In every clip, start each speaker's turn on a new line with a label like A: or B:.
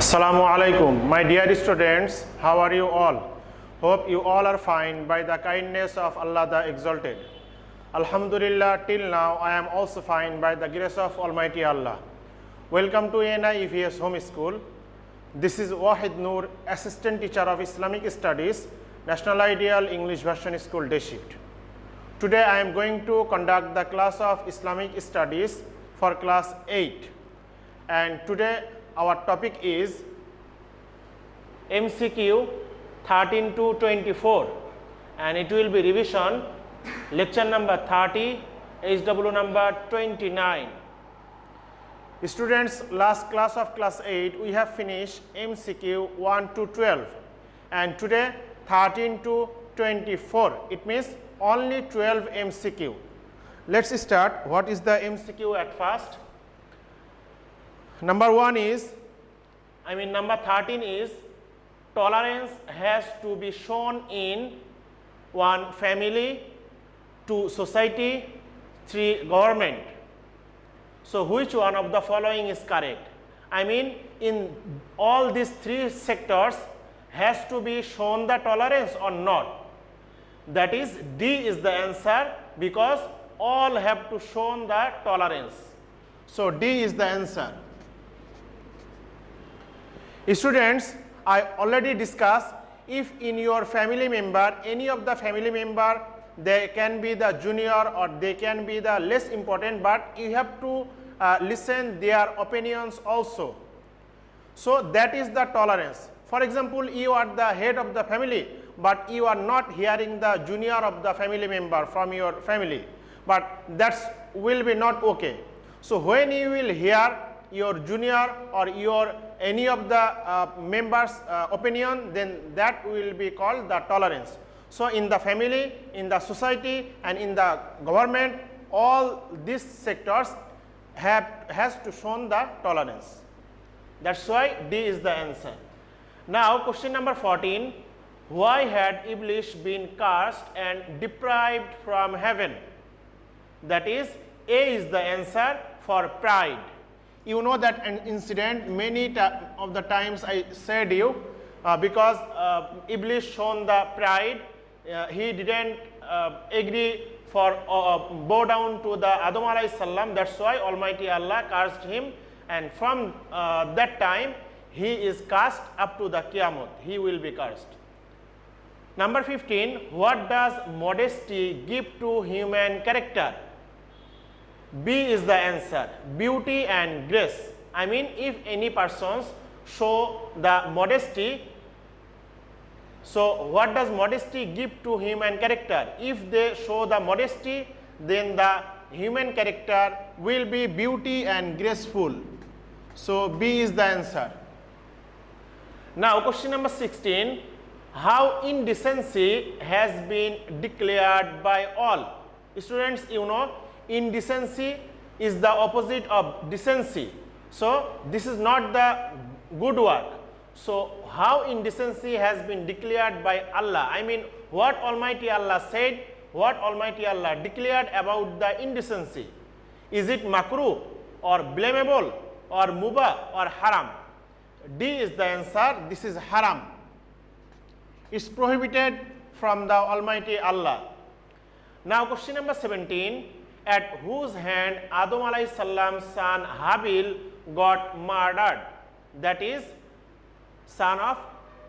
A: Assalamu alaikum, my dear students, how are you all? Hope you all are fine by the kindness of Allah the Exalted. Alhamdulillah, till now I am also fine by the grace of Almighty Allah. Welcome to NIEVS Home School. This is Wahid Noor, Assistant Teacher of Islamic Studies, National Ideal English Version School Day Shift. Today I am going to conduct the class of Islamic Studies for class 8. And today our topic is M.C.Q 13 to 24 and it will be revision lecture number 30, HW number 29. Students, last class of class 8 we have finished M.C.Q 1 to 12 and today 13 to 24. It means only 12 M.C.Q. Let's start. What is the M.C.Q at first? Number 13 is tolerance has to be shown in 1. Family, 2. Society, 3. Government. So which one of the following is correct? In all these 3 sectors has to be shown the tolerance or not? That is, D is the answer because all have to show the tolerance. So D is the answer. Students, I already discussed if in your family member, any of the family member, they can be the junior or they can be the less important, but you have to listen their opinions also. So that is the tolerance. For example, you are the head of the family, but you are not hearing the junior of the family member from your family, but that will be not okay. So when you will hear your junior or your any of the members opinion, then that will be called the tolerance. So in the family, in the society and in the government, all these sectors has to show the tolerance. That's why D is the answer. Now question number 14, why had ebelish been cast and deprived from heaven? That is, A is the answer for pride. You know that an incident many of the times I said you because ebelish shown the pride, he didn't agree for bow down to the Adam alayhi salam. That's why Almighty Allah cursed him, and from that time he is cast up to the Qiyamah. He will be cursed. Number 15, what does modesty give to human character? B is the answer, beauty and grace. If any persons show the modesty, so what does modesty give to human character? If they show the modesty, then the human character will be beauty and graceful. So B is the answer. Now question number 16, how indecency has been declared by all? Students, you know, indecency is the opposite of decency. So this is not the good work. So how indecency has been declared by Allah? What Almighty Allah said, what Almighty Allah declared about the indecency. Is it makruh or blamable or mubah or haram? D is the answer. This is haram. It's prohibited from the Almighty Allah. Now question number 17, at whose hand Adam alayhi salam's son Habil got murdered? That is, son of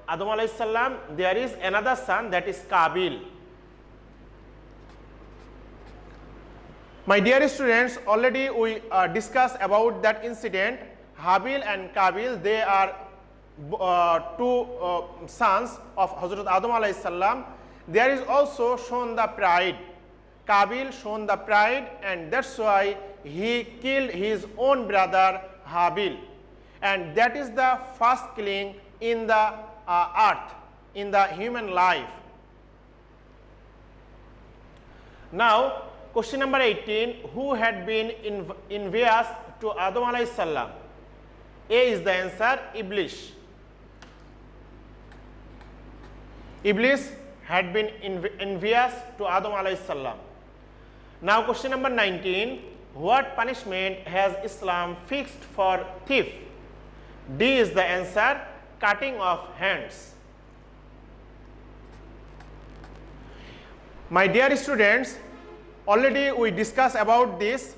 A: Adam alayhi salam, there is another son, that is Qabil. My dear students, already we discussed about that incident. Habil and Qabil, they are two sons of Hazrat Adam alayhi salam. There is also shown the pride. Qabil shown the pride, and that's why he killed his own brother Habil, and that is the first killing in the earth, in the human life. Now question number 18, who had been envious to Adam alayhi salam? A is the answer, ebelish. Ebelish had been envious to Adam alayhi salam. Now question number 19, what punishment has Islam fixed for thief? D is the answer, cutting of hands. My dear students, already we discussed about this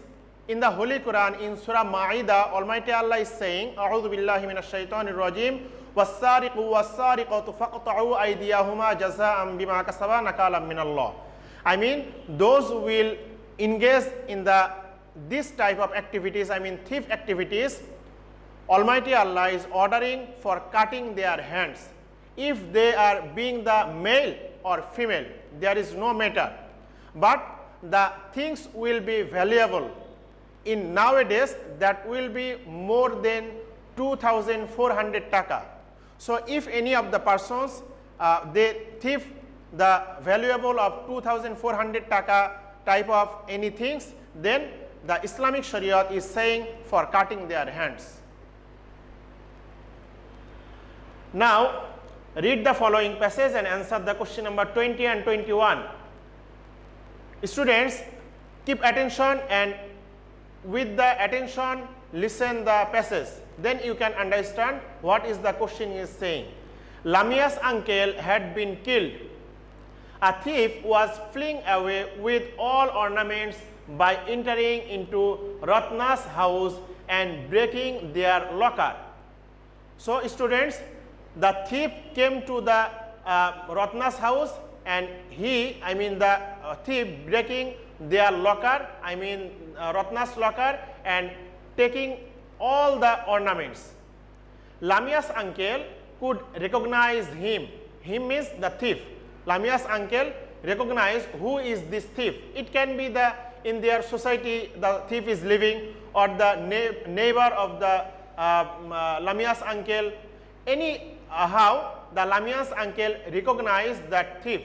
A: in the Holy Quran. In Surah Ma'idah, Almighty Allah is saying, A'udhu billahi minash shaitanir rajim, was-sariqu was-sariqatu faqta'u aydiyahuma jaza'an bima kasaba nakalam min Allah. I mean, those who will engage in this type of activities, I mean thief activities, Almighty Allah is ordering for cutting their hands. If they are being the male or female, there is no matter, but the things will be valuable. In nowadays, that will be more than 2,400 taka. So if any of the persons they thief the valuable of 2,400 taka type of any things, then the Islamic Sharia is saying for cutting their hands. Now read the following passage and answer the question number 20 and 21. Students, keep attention and with the attention listen the passage, then you can understand what is the question is saying. Lamia's uncle had been killed. A thief was fleeing away with all ornaments by entering into Ratna's house and breaking their locker. So students, the thief came to the Ratna's house and the thief breaking their locker, Ratna's locker, and taking all the ornaments. Lamia's uncle could recognize him. Him means the thief. Lamia's uncle recognized who is this thief. It can be in their society the thief is living, or the neighbor of the Lamia's uncle. Anyhow, the Lamia's uncle recognized that thief.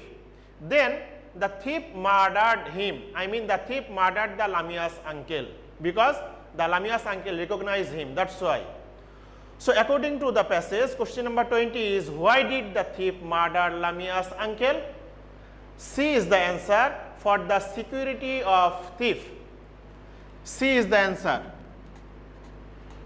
A: Then the thief murdered him. The thief murdered the Lamia's uncle because the Lamia's uncle recognized him. That's why. So according to the passage, question number 20 is, why did the thief murder Lamia's uncle? C is the answer, for the security of thief. C is the answer.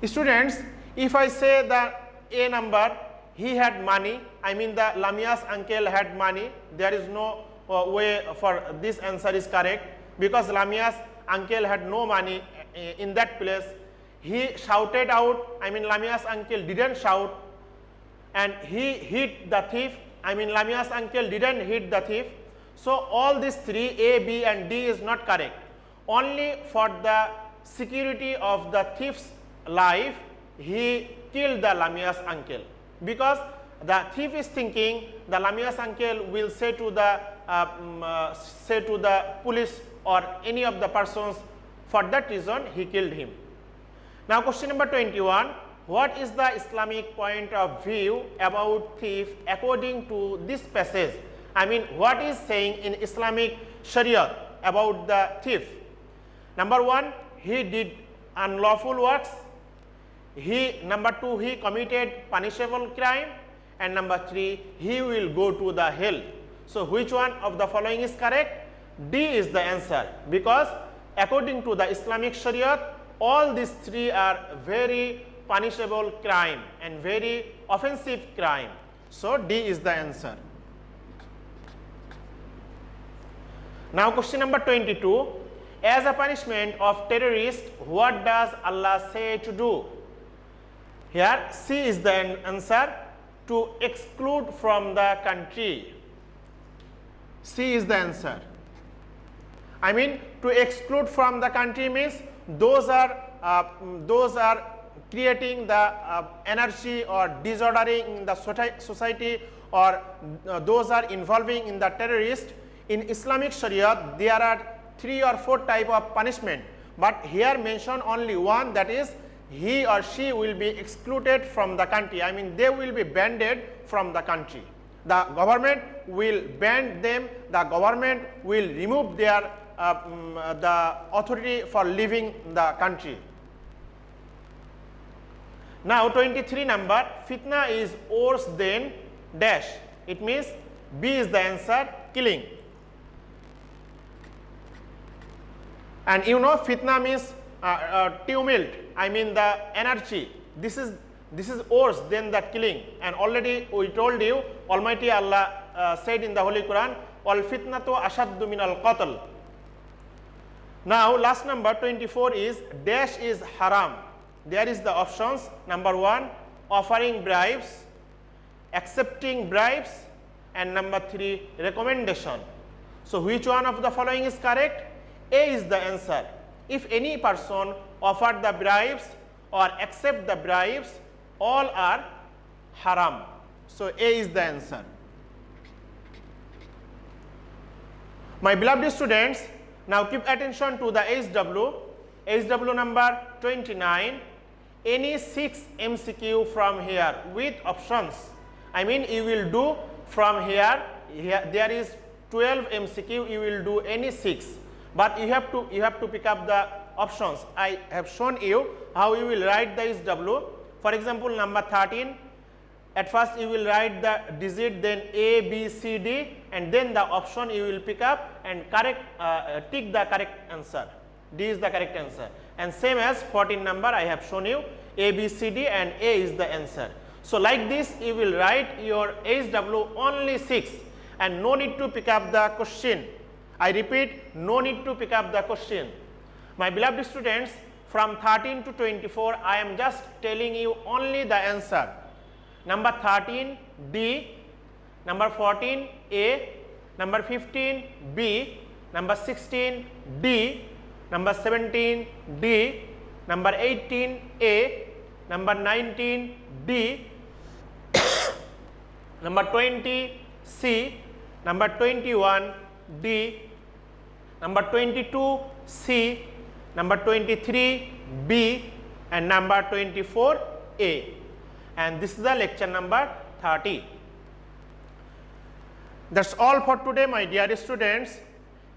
A: Students, if I say the A number, he had money, the Lamia's uncle had money, there is no way for this answer is correct, because Lamia's uncle had no money in that place. He shouted out, Lamia's uncle didn't shout, and he hit the thief, Lamia's uncle didn't hit the thief. So all these three, A, B and D is not correct. Only for the security of the thief's life, he killed the Lamia's uncle, because the thief is thinking the Lamia's uncle will say to the police or any of the persons. For that reason, he killed him. Now question number 21, what is the Islamic point of view about thief according to this passage? What is saying in Islamic Sharia about the thief? Number 1, he did unlawful works. Number 2, he committed punishable crime, and number 3, he will go to the hell. So which one of the following is correct? D is the answer, because according to the Islamic Sharia, all these three are very punishable crime and very offensive crime. So D is the answer. Now question number 22, as a punishment of terrorists, what does Allah say to do? Here C is the answer, to exclude from the country. C is the answer. To exclude from the country means those are creating the anarchy or disordering in the society, or those are involving in the terrorist. In Islamic Sharia, there are 3 or 4 type of punishment, but here mention only one, that is he or she will be excluded from the country. They will be banned from the country. The government will ban them. The government will remove their the authority for living the country. Now 23 number, fitna is worse than dash. It means B is the answer, killing. And fitna means tumult, the anarchy. This is This is worse than the killing, and already we told you Almighty Allah said in the Holy Quran, "Wal fitnatu ashaddu min al qatl." Now last number 24 is dash is haram. There is the options. Number 1, offering bribes, accepting bribes, and number 3, recommendation. So which one of the following is correct? A is the answer. If any person offer the bribes or accept the bribes, all are haram. So A is the answer. My beloved students, now keep attention to the HW. HW number 29. Any 6 MCQ from here with options. I mean, you will do from here there is 12 MCQ, you will do any 6, but you have to pick up the options. I have shown you how you will write the HW. For example, number 13, at first you will write the digit, then A, B, C, D, and then the option you will pick up and tick the correct answer. D is the correct answer. And same as 14 number, I have shown you A, B, C, D, and A is the answer. So like this you will write your HW only 6 and no need to pick up the question. I repeat, no need to pick up the question. My beloved students, from 13 to 24 I am just telling you only the answer. Number 13 D, number 14 A, number 15 B, number 16 D, number 17 D, number 18 A, number 19 D, number 20 C, number 21 D, number 22 C, number 23 B, and number 24 A. And this is the lecture number 30. That's all for today, my dear students.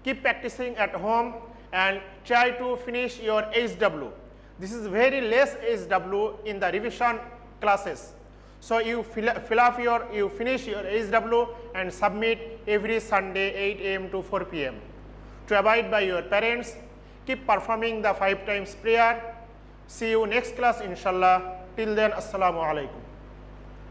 A: Keep practicing at home and try to finish your HW. This is very less HW in the revision classes. So you you finish your HW and submit every Sunday 8 AM to 4 PM. To abide by your parents, keep performing the 5 times prayer. See you next class inshallah. Till then, assalamu alaikum.